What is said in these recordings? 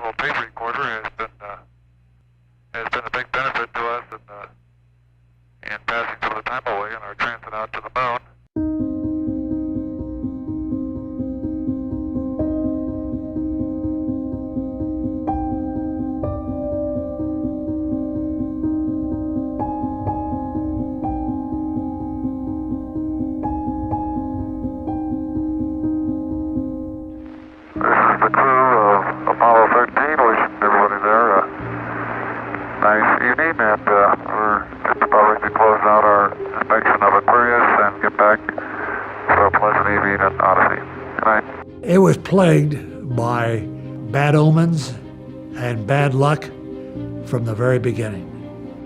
little tape recorder has been a big benefit to us in passing some of the time away on our transit out to the moon. The crew of Apollo 13, wishing everybody there a nice evening, and we're just about ready to close out our inspection of Aquarius and get back for a pleasant evening at Odyssey. Good night. It was plagued by bad omens and bad luck from the very beginning.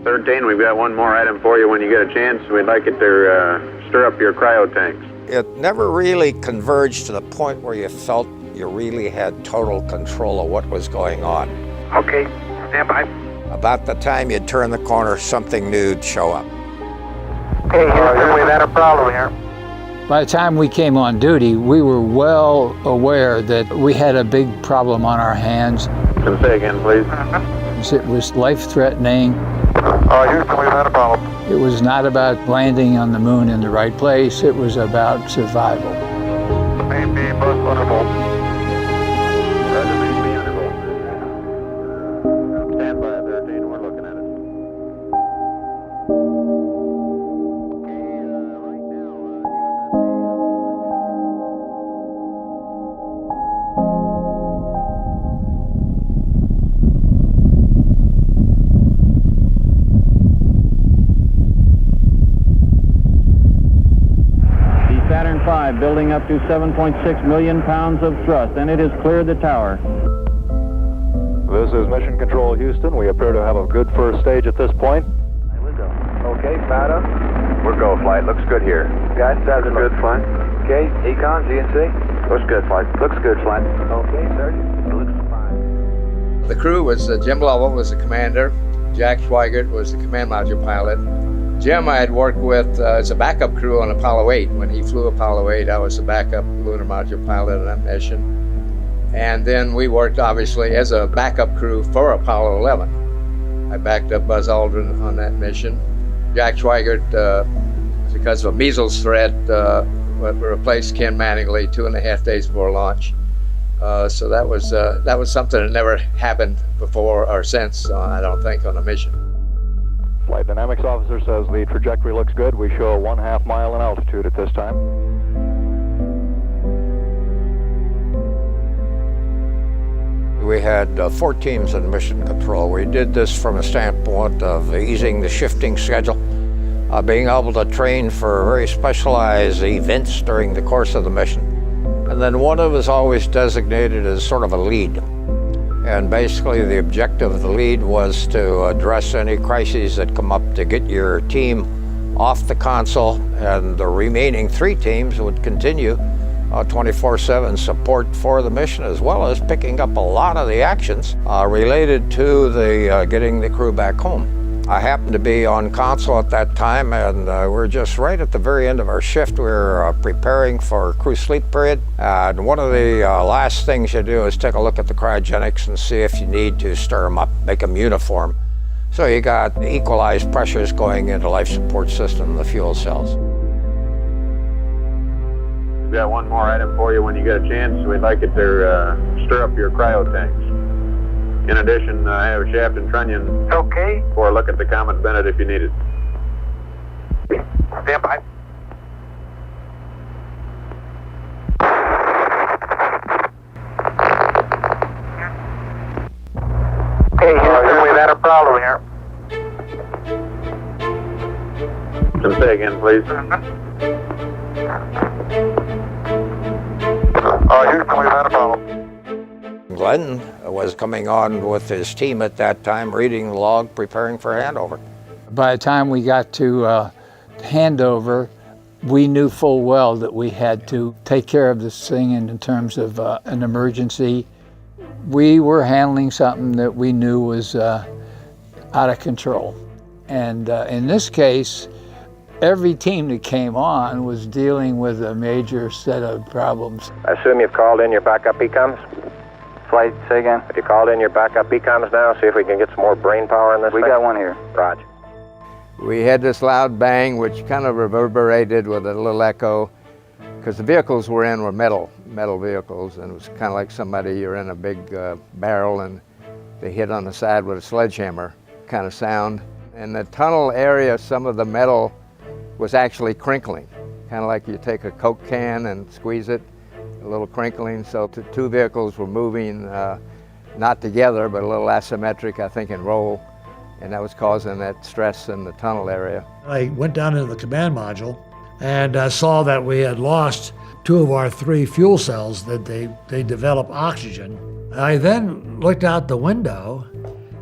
13, we've got one more item for you when you get a chance. We'd like it to stir up your cryo tanks. It never really converged to the point where you felt you really had total control of what was going on. Okay, stand by. About the time you'd turn the corner, something new'd show up. Okay, we've had a problem here. By the time we came on duty, we were well aware that we had a big problem on our hands. Can say again, please? It was life-threatening. Houston, we've had a problem. It was not about landing on the moon in the right place. It was about survival. Main beam, most wonderful. Stand by, 13, we're looking at it. Saturn V building up to 7.6 million pounds of thrust, and it has cleared the tower. This is Mission Control Houston. We appear to have a good first stage at this point. Okay, Fata. We're go, flight. Looks good here. Guys, that's good, flight. Okay, Econ, GNC. Looks good, flight. Looks good, flight. Okay, Sergeant. Looks fine. The crew was Jim Lovell was the commander. Jack Schweigert was the command module pilot. Jim I had worked with as a backup crew on Apollo 8. When he flew Apollo 8, I was the backup lunar module pilot on that mission. And then we worked obviously as a backup crew for Apollo 11. I backed up Buzz Aldrin on that mission. Jack Schweigert, because of a measles threat, replaced Ken Mattingly 2.5 days before launch. So that was something that never happened before or since, I don't think, on a mission. Flight Dynamics Officer says the trajectory looks good. We show a 1/2 mile in altitude at this time. We had 4 teams in mission control. We did this from a standpoint of easing the shifting schedule, being able to train for very specialized events during the course of the mission. And then one of us always designated as sort of a lead. And basically the objective of the lead was to address any crises that come up to get your team off the console, and the remaining 3 teams would continue 24/7 support for the mission, as well as picking up a lot of the actions related to the getting the crew back home. I happened to be on console at that time, and we're just right at the very end of our shift. We're preparing for crew sleep period. And one of the last things you do is take a look at the cryogenics and see if you need to stir them up, make them uniform. So you got equalized pressures going into life support system, the fuel cells. We've got one more item for you when you get a chance. We'd like it to stir up your cryo tanks. In addition, I have a shaft and trunnion. Okay. For a look at the Comet Bennett if you need it. Stand by. Hey, Houston, we've had a problem here. Can say again, please? Houston, we've had a problem. Glynn was coming on with his team at that time, reading the log, preparing for handover. By the time we got to handover, we knew full well that we had to take care of this thing in terms of an emergency. We were handling something that we knew was out of control. And in this case, every team that came on was dealing with a major set of problems. I assume you've called in your backup ECOMs? Flight, say again? Have you called in your backup beacons now? See if we can get some more brain power in this thing? We got one here. Roger. We had this loud bang, which kind of reverberated with a little echo, because the vehicles we're in were metal vehicles, and it was kind of like you're in a big barrel and they hit on the side with a sledgehammer kind of sound. In the tunnel area, some of the metal was actually crinkling, kind of like you take a Coke can and squeeze it, a little crinkling. So the two vehicles were moving not together, but a little asymmetric, I think, in roll, and that was causing that stress in the tunnel area. I went down into the command module and saw that we had lost 2 of our 3 fuel cells, that they develop oxygen. I then looked out the window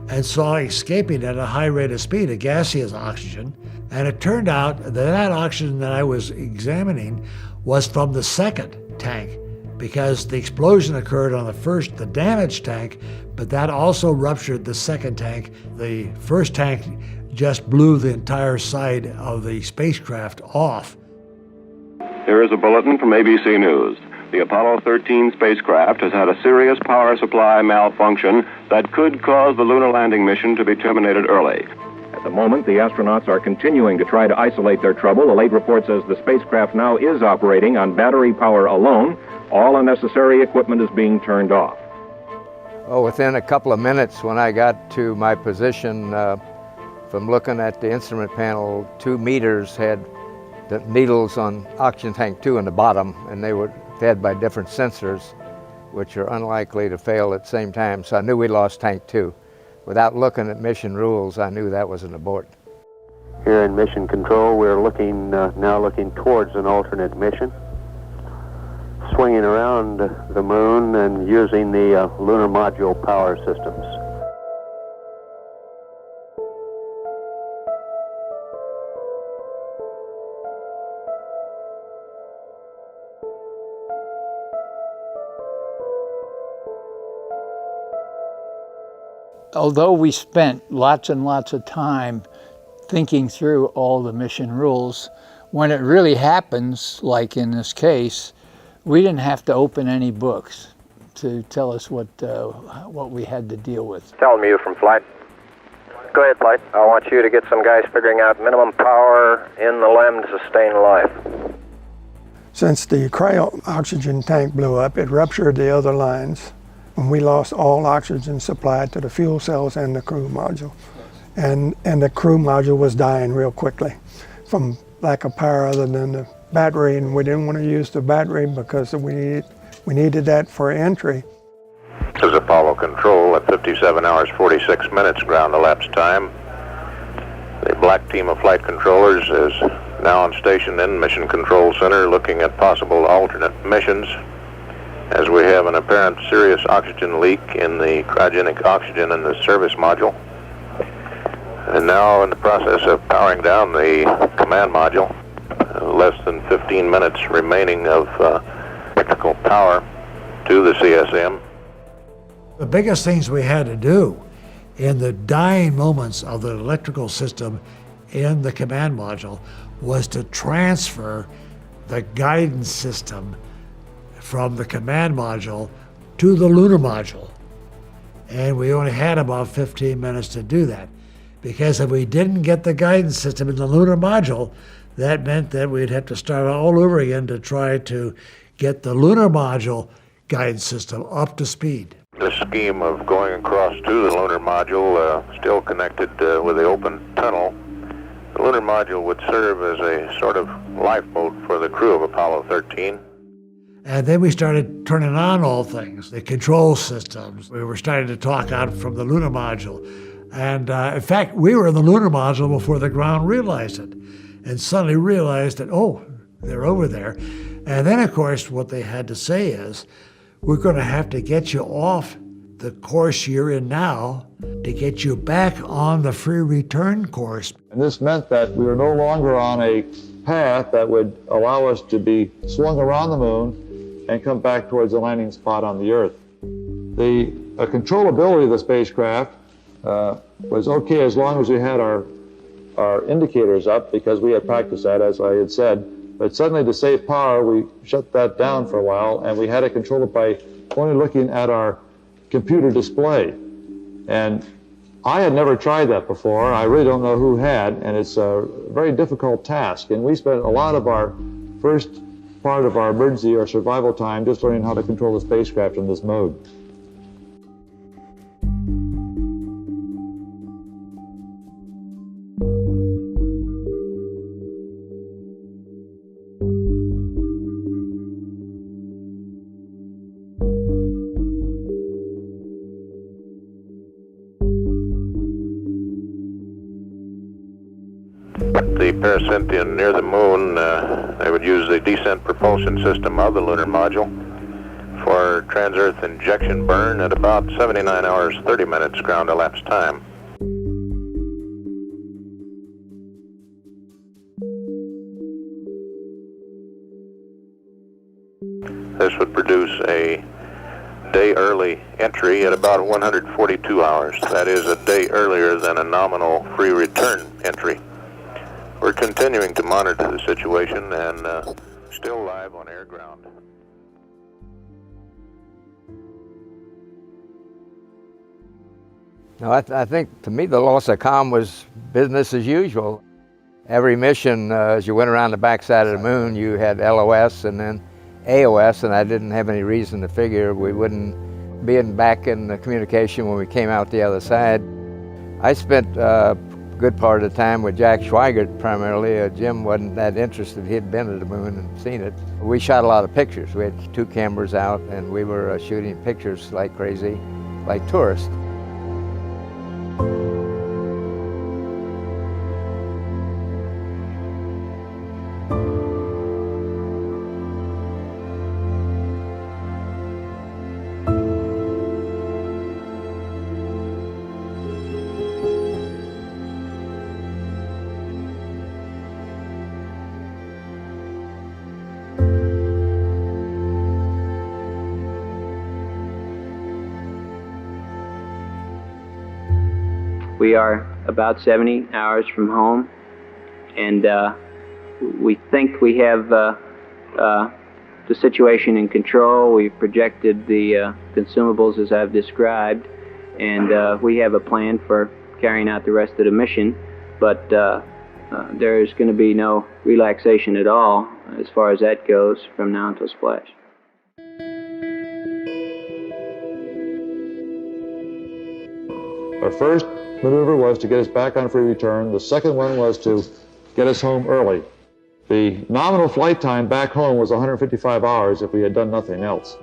and saw escaping at a high rate of speed a gaseous oxygen, and it turned out that that oxygen that I was examining was from the second tank, because the explosion occurred on the damaged tank, but that also ruptured the second tank. The first tank just blew the entire side of the spacecraft off. Here is a bulletin from ABC News. The Apollo 13 spacecraft has had a serious power supply malfunction that could cause the lunar landing mission to be terminated early. At the moment, the astronauts are continuing to try to isolate their trouble. The late report says the spacecraft now is operating on battery power alone. All unnecessary equipment is being turned off. Oh, within a couple of minutes when I got to my position, from looking at the instrument panel, 2 meters had the needles on oxygen tank 2 in the bottom, and they were fed by different sensors, which are unlikely to fail at the same time. So I knew we lost tank 2. Without looking at mission rules, I knew that was an abort. Here in mission control, we're now looking towards an alternate mission, swinging around the moon and using the lunar module power systems. Although we spent lots and lots of time thinking through all the mission rules, when it really happens, like in this case, we didn't have to open any books to tell us what we had to deal with. Tell me you from Flight. Go ahead, Flight. I want you to get some guys figuring out minimum power in the LEM to sustain life. Since the cryo-oxygen tank blew up, it ruptured the other lines, and we lost all oxygen supply to the fuel cells and the crew module. And the crew module was dying real quickly from lack of power other than the battery, and we didn't want to use the battery because we needed that for entry. This is Apollo Control at 57 hours 46 minutes ground elapsed time. The black team of flight controllers is now on station in Mission Control Center looking at possible alternate missions, as we have an apparent serious oxygen leak in the cryogenic oxygen in the service module. And now in the process of powering down the command module. Less than 15 minutes remaining of electrical power to the CSM. The biggest things we had to do in the dying moments of the electrical system in the command module was to transfer the guidance system from the command module to the lunar module. And we only had about 15 minutes to do that, because if we didn't get the guidance system in the lunar module, that meant that we'd have to start all over again to try to get the lunar module guidance system up to speed. The scheme of going across to the lunar module, still connected with the open tunnel, the lunar module would serve as a sort of lifeboat for the crew of Apollo 13. And then we started turning on all things, the control systems. We were starting to talk out from the lunar module. And in fact, we were in the lunar module before the ground realized it, and suddenly realized that, oh, they're over there. And then, of course, what they had to say is, we're going to have to get you off the course you're in now to get you back on the free return course. And this meant that we were no longer on a path that would allow us to be swung around the moon and come back towards the landing spot on the Earth. The controllability of the spacecraft was okay as long as we had our indicators up, because we had practiced that, as I had said. But suddenly, to save power, we shut that down for a while, and we had to control it by only looking at our computer display. And I had never tried that before. I really don't know who had, and it's a very difficult task. And we spent a lot of our first part of our emergency or survival time just learning how to control the spacecraft in this mode. The parasynthion near the moon, they would use the descent propulsion system of the lunar module for trans-Earth injection burn at about 79 hours, 30 minutes ground elapsed time. This would produce a day early entry at about 142 hours. That is a day earlier than a nominal free return entry. We're continuing to monitor the situation and still live on air ground. No, I think to me the loss of comm was business as usual. Every mission, as you went around the backside of the moon, you had LOS and then AOS, and I didn't have any reason to figure we wouldn't be back in the communication when we came out the other side. I spent good part of the time with Jack Schweigert primarily. Jim wasn't that interested. He'd been to the moon and seen it. We shot a lot of pictures. We had 2 cameras out and we were shooting pictures like crazy, like tourists. We are about 70 hours from home, and we think we have the situation in control. We've projected the consumables as I've described, and we have a plan for carrying out the rest of the mission, but there is going to be no relaxation at all as far as that goes from now until splash. Our first maneuver was to get us back on free return. The second one was to get us home early. The nominal flight time back home was 155 hours if we had done nothing else.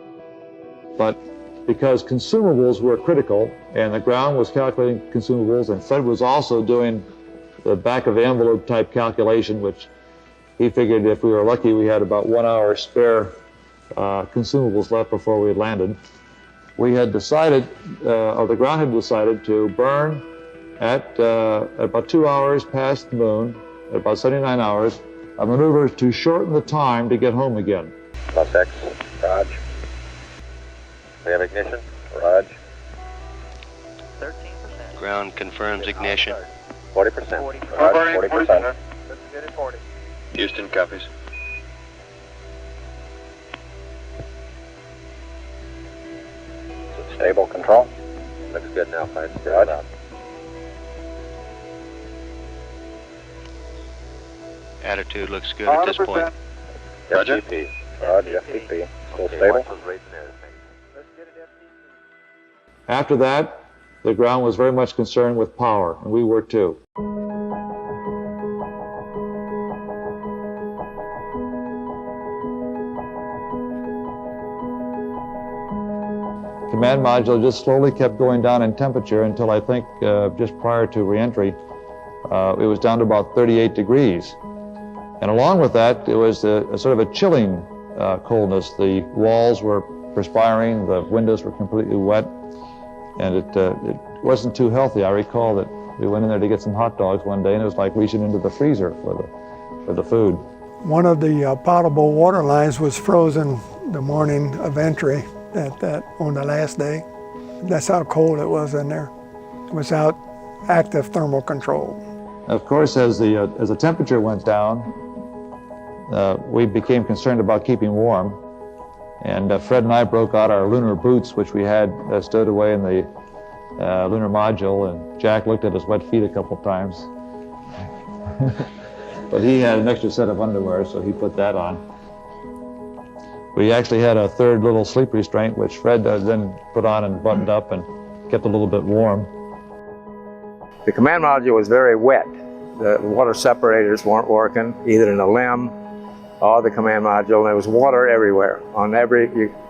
But because consumables were critical, and the ground was calculating consumables, and Fred was also doing the back of the envelope type calculation, which he figured if we were lucky we had about 1 hour spare consumables left before we landed. We had decided, or the ground had decided, to burn at about 2 hours past the moon, at about 79 hours, a maneuver to shorten the time to get home again. Plus X, Raj. We have ignition, Raj. 13%. Ground confirms ignition. 40%. Raj, 40%. Let's get it 40. Houston copies. Stable control. Looks good now, Feist. Raj. Attitude looks good at this point. Roger. FTP. Roger, FTP. Still stable. After that, the ground was very much concerned with power, and we were too. Command module just slowly kept going down in temperature until I think just prior to reentry, it was down to about 38 degrees. And along with that, it was a sort of a chilling coldness. The walls were perspiring, the windows were completely wet, and it wasn't too healthy. I recall that we went in there to get some hot dogs one day, and it was like reaching into the freezer for the food. One of the potable water lines was frozen the morning of entry on the last day. That's how cold it was in there, without active thermal control. Of course, as the temperature went down, we became concerned about keeping warm. And Fred and I broke out our lunar boots, which we had stowed away in the lunar module, and Jack looked at his wet feet a couple times. But he had an extra set of underwear, so he put that on. We actually had a third little sleep restraint, which Fred then put on and buttoned up and kept a little bit warm. The command module was very wet. The water separators weren't working, either in the LEM or the command module, and there was water everywhere.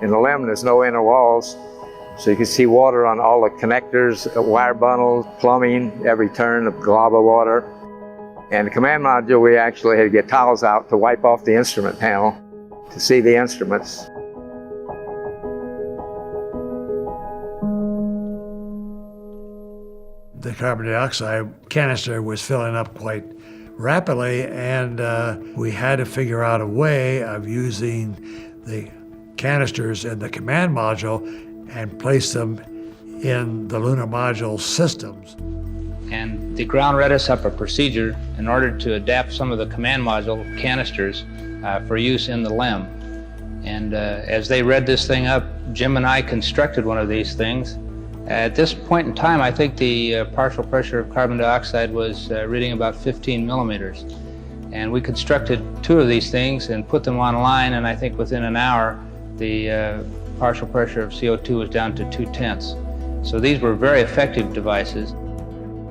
In the LEM, there's no inner walls, so you could see water on all the connectors, wire bundles, plumbing, every turn, a glob of water. And the command module, we actually had to get towels out to wipe off the instrument panel to see the instruments. The carbon dioxide canister was filling up quite rapidly, and we had to figure out a way of using the canisters in the command module and place them in the lunar module systems. And the ground read us up a procedure in order to adapt some of the command module canisters for use in the LEM. And as they read this thing up, Jim and I constructed one of these things. At this point in time, I think the partial pressure of carbon dioxide was reading about 15 millimeters. And we constructed two of these things and put them online, and I think within an hour, the partial pressure of CO2 was down to 2/10. So these were very effective devices.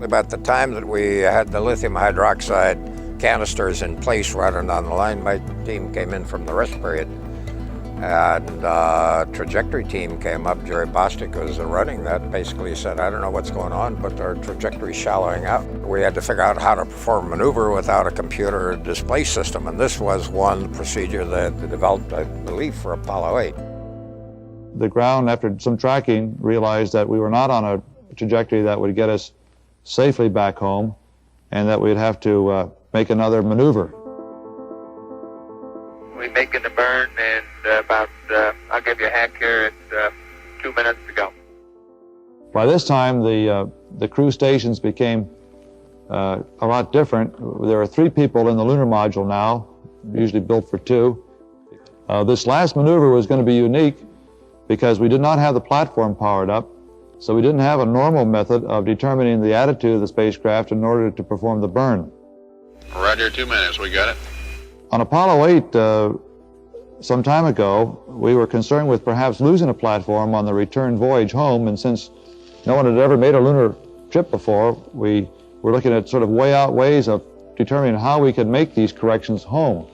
About the time that we had the lithium hydroxide canisters in place running on the line, my team came in from the rest period. And trajectory team came up. Jerry Bostic was running that. Basically said, I don't know what's going on, but our trajectory's shallowing out. We had to figure out how to perform maneuver without a computer display system, and this was one procedure that they developed, I believe, for Apollo 8. The ground, after some tracking, realized that we were not on a trajectory that would get us safely back home, and that we'd have to make another maneuver. We're making the burn, and I'll give you a hack here at 2 minutes to go. By this time, the crew stations became a lot different. There are 3 people in the lunar module now, usually built for 2. This last maneuver was going to be unique because we did not have the platform powered up, so we didn't have a normal method of determining the attitude of the spacecraft in order to perform the burn. Right here, 2 minutes, we got it. On Apollo 8, some time ago, we were concerned with perhaps losing a platform on the return voyage home, and since no one had ever made a lunar trip before, we were looking at sort of way out ways of determining how we could make these corrections home.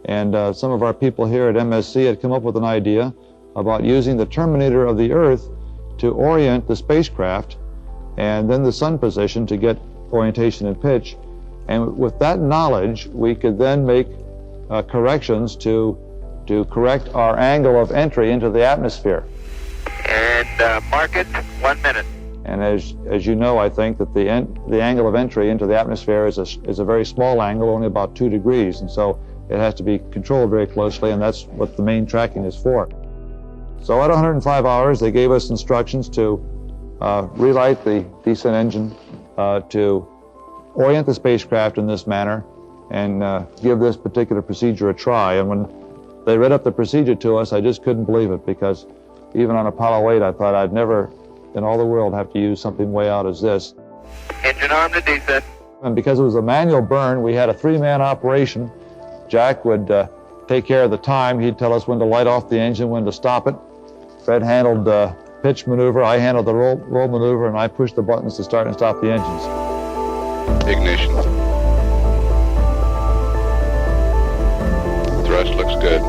And some of our people here at MSC had come up with an idea about using the terminator of the Earth to orient the spacecraft and then the sun position to get orientation and pitch. And with that knowledge, we could then make corrections to correct our angle of entry into the atmosphere. And mark it 1 minute. And as you know, I think that the angle of entry into the atmosphere is a very small angle, only about 2 degrees, and so it has to be controlled very closely, and that's what the main tracking is for. So at 105 hours, they gave us instructions to relight the descent engine, to orient the spacecraft in this manner, and give this particular procedure a try. And when they read up the procedure to us, I just couldn't believe it, because even on Apollo 8, I thought I'd never in all the world have to use something way out as this. Engine arm to descent. And because it was a manual burn, we had a 3-man operation. Jack would take care of the time. He'd tell us when to light off the engine, when to stop it. Fred handled the pitch maneuver, I handled the roll maneuver, and I pushed the buttons to start and stop the engines. Ignition. Thrust looks good.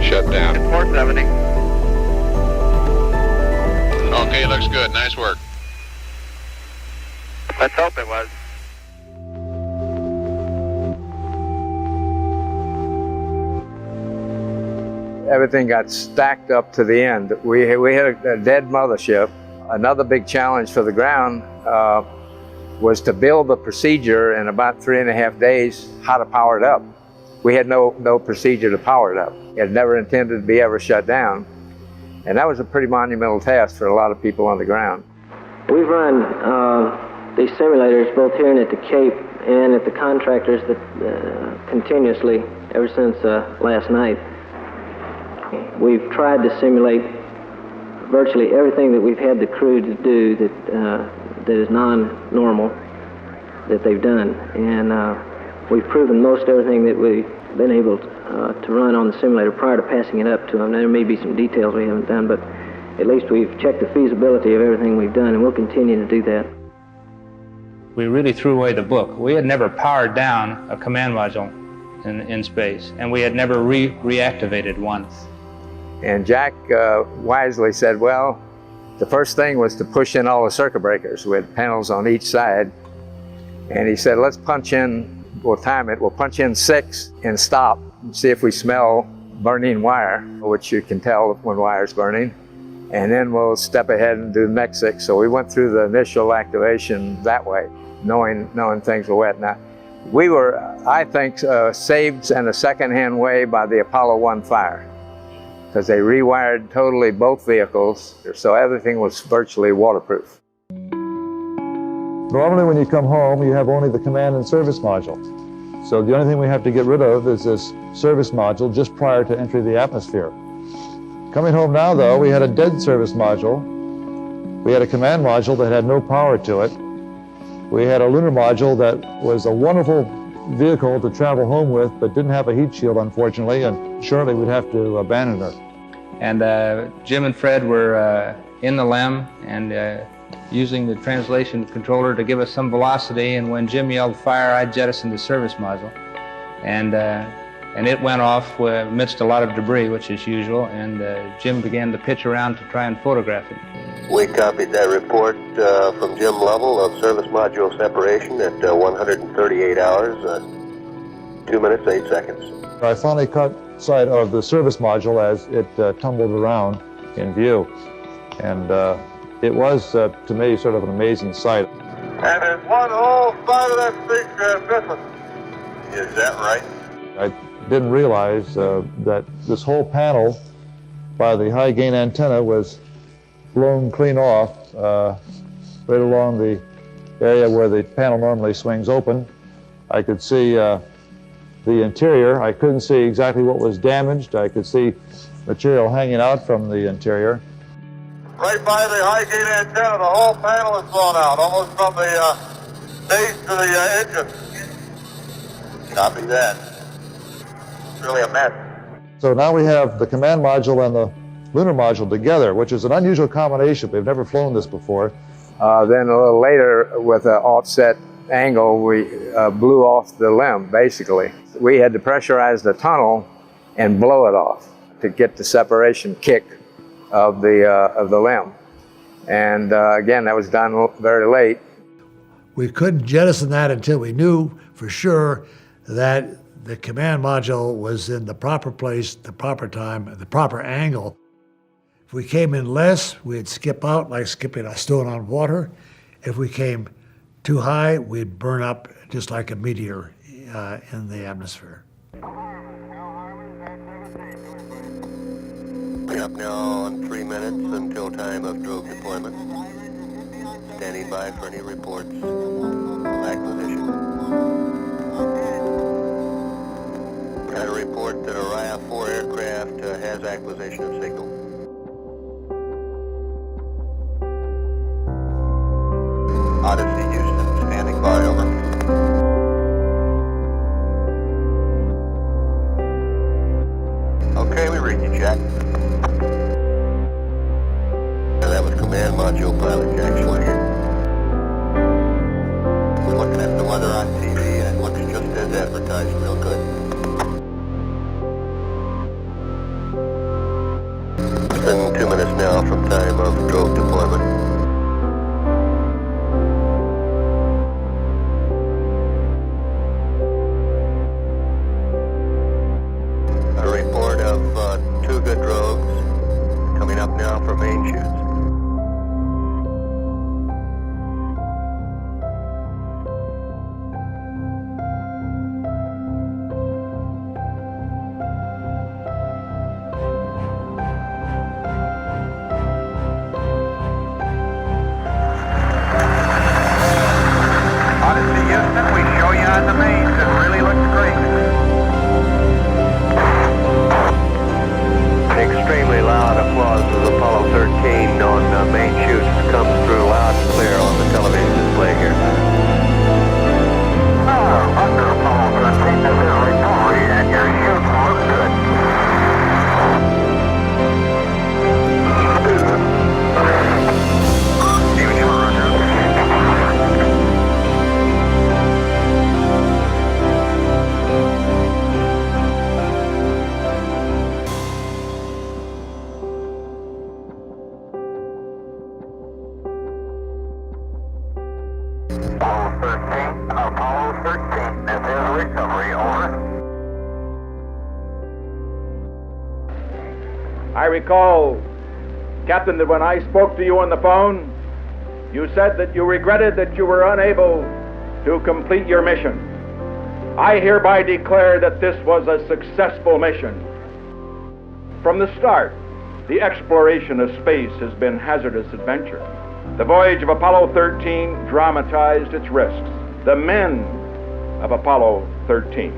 Shut down. 470. Okay, looks good. Nice work. Let's hope it was. Everything got stacked up to the end. We had a dead mothership. Another big challenge for the ground was to build the procedure in about 3.5 days, how to power it up. We had no procedure to power it up. It had never intended to be ever shut down. And that was a pretty monumental task for a lot of people on the ground. We've run these simulators both here and at the Cape and at the contractors that continuously, ever since last night, we've tried to simulate virtually everything that we've had the crew to do that is non-normal that they've done, and we've proven most everything that we've been able to run on the simulator prior to passing it up to them. There may be some details we haven't done, but at least we've checked the feasibility of everything we've done, and we'll continue to do that. We really threw away the book. We had never powered down a command module in space, and we had never reactivated one. And Jack wisely said, well, the first thing was to push in all the circuit breakers with panels on each side. And he said, let's punch in, we'll time it, we'll punch in 6 and stop and see if we smell burning wire, which you can tell when wire's burning. And then we'll step ahead and do the next 6. So we went through the initial activation that way, knowing things were wet. Now, we were, I think, saved in a second-hand way by the Apollo 1 fire, because they rewired totally both vehicles, so everything was virtually waterproof. Normally when you come home, you have only the command and service module. So the only thing we have to get rid of is this service module just prior to entry of the atmosphere. Coming home now, though, we had a dead service module. We had a command module that had no power to it. We had a lunar module that was a wonderful vehicle to travel home with, but didn't have a heat shield, unfortunately, and surely we'd have to abandon her. And Jim and Fred were in the LEM and using the translation controller to give us some velocity, and when Jim yelled fire, I jettisoned the service module. And it went off amidst a lot of debris, which is usual, and Jim began to pitch around to try and photograph it. We copied that report from Jim Lovell of service module separation at 138 hours, 2 minutes, 8 seconds. I finally caught sight of the service module as it tumbled around in view. And it was, to me, sort of an amazing sight. And there's one whole side of that spacecraft missing. Is that right? I didn't realize that this whole panel by the high gain antenna was blown clean off right along the area where the panel normally swings open. I could see the interior. I couldn't see exactly what was damaged. I could see material hanging out from the interior. Right by the high gain antenna, the whole panel is blown out, almost from the base to the engine. Copy that. It's really a mess. So now we have the command module and the lunar module together, which is an unusual combination. We've never flown this before. Then a little later, with an offset angle, we blew off the LEM, basically. We had to pressurize the tunnel and blow it off to get the separation kick of the LEM. And again, that was done very late. We couldn't jettison that until we knew for sure that the command module was in the proper place, the proper time, the proper angle. If we came in less, we'd skip out like skipping a stone on water. If we came too high, we'd burn up just like a meteor in the atmosphere. We're up now on 3 minutes until time of drogue deployment. Standing by for any reports of acquisition. Got a report that a Raya 4 aircraft has acquisition of signal. Odyssey, Houston, standing by, over. Okay, we read you, Jack. That was command module pilot Jack Schwinger. We're looking at the weather on TV and it looks just as advertised, real good. It's been 2 minutes now from time of drogue deployment. I recall, Captain, that when I spoke to you on the phone, you said that you regretted that you were unable to complete your mission. I hereby declare that this was a successful mission. From the start, the exploration of space has been hazardous adventure. The voyage of Apollo 13 dramatized its risks. The men of Apollo 13,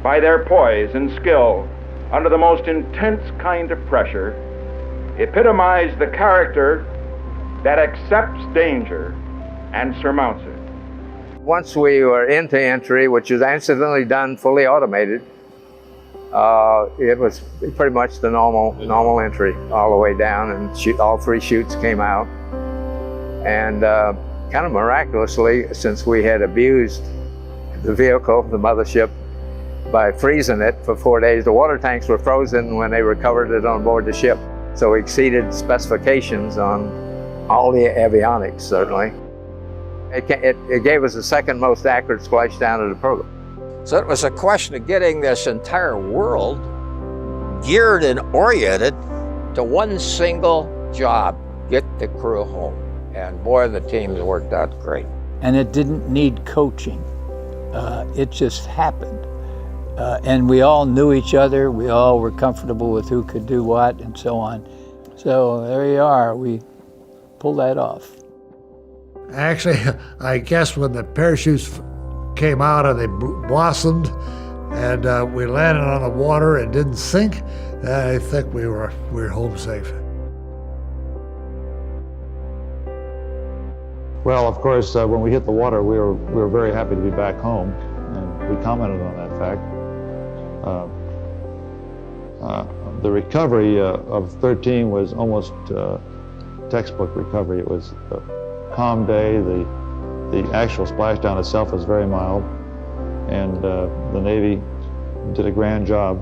by their poise and skill under the most intense kind of pressure, epitomized the character that accepts danger and surmounts it. Once we were into entry, which was incidentally done fully automated, it was pretty much the normal entry all the way down, and all 3 chutes came out. And kind of miraculously, since we had abused the vehicle, the mothership, by freezing it for 4 days, the water tanks were frozen when they recovered it on board the ship. So we exceeded specifications on all the avionics, certainly. It gave us the second most accurate splashdown of the program. So it was a question of getting this entire world geared and oriented to one single job, get the crew home. And boy, the teams worked out great. And it didn't need coaching. It just happened. And we all knew each other. We all were comfortable with who could do what and so on. So there you are. We pulled that off. Actually, I guess when the parachutes came out and they blossomed and we landed on the water and didn't sink, I think we were home safe. Well, of course, when we hit the water, we were very happy to be back home, and we commented on that fact. The recovery of 13 was almost textbook recovery. It was a calm day. The actual splashdown itself was very mild, and the Navy did a grand job.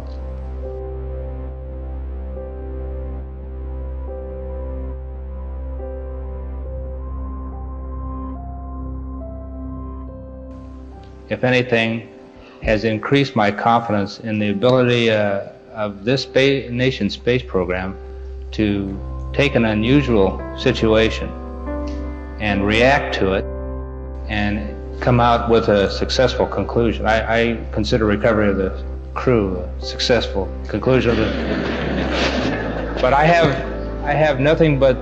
If anything, has increased my confidence in the ability of this nation's space program to take an unusual situation and react to it and come out with a successful conclusion. I consider recovery of the crew a successful conclusion. But I have nothing but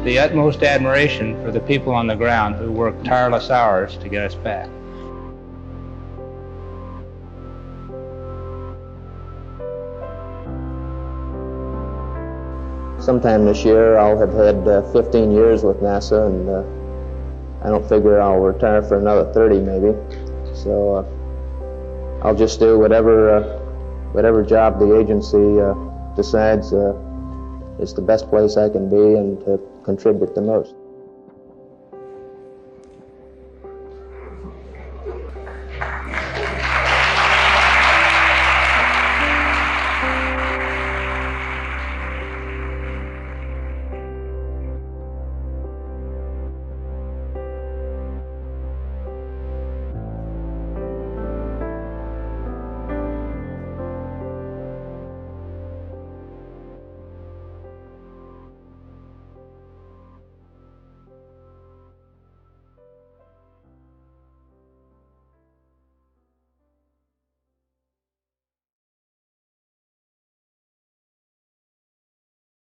the utmost admiration for the people on the ground who work tireless hours to get us back. Sometime this year I'll have had 15 years with NASA, and I don't figure I'll retire for another 30 maybe. So I'll just do whatever job the agency decides is the best place I can be and to contribute the most.